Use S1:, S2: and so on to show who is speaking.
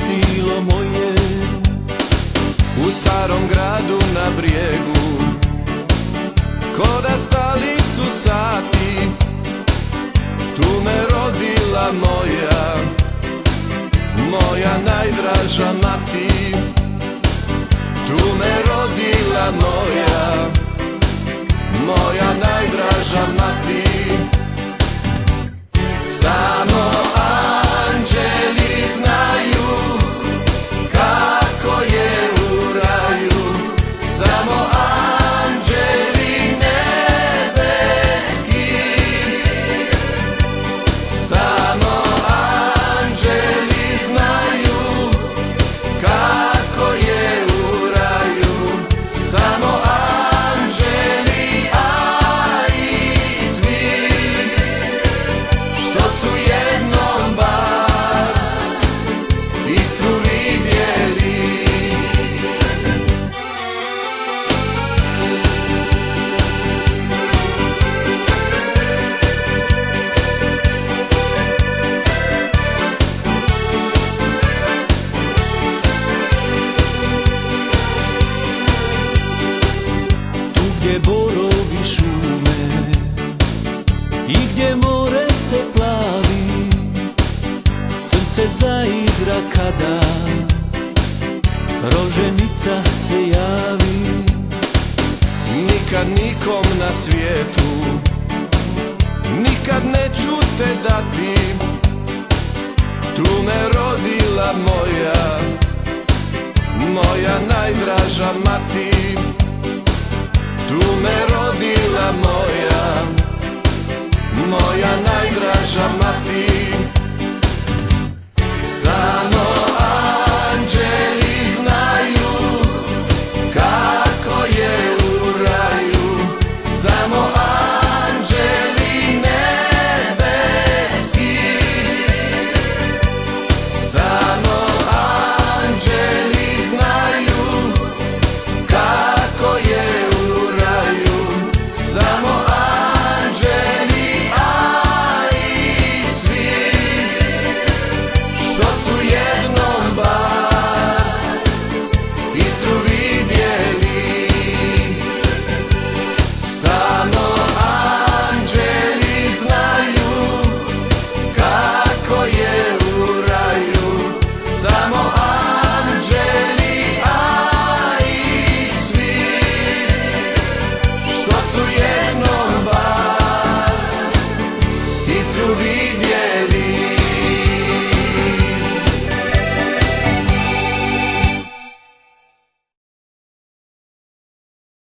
S1: stilo moje
S2: u starom gradu na brijegu, ko da stali su sati, tu me rodila moja, moja najdraža mati. Tu me rodila moja, moja najdraža mati. Samo anđeli znaju kako je u raju, samo anđeli nebeski, samo anđeli znaju kako je u raju, samo anđeli, a i svi što su jednom bar istru vidjeli.
S1: Tu gdje borovi šume i gdje more se plavi, srce zaigra kada roženica se javi.
S2: Nikad nikom na svijetu, nikad neću te dati, tu me rodila moja, moja najdraža mati. Tu me rodila moja, moja najdraža mati. Samo anđeli znaju kako je u raju, samo anđeli nebeski, samo anđeli znaju kako je u raju, samo anđeli, a i svi što su jednom bar istru vidjeli. Samo anđeli znaju kako je u raju, samo anđeli, a i svi što su jednom bar istru vidjeli.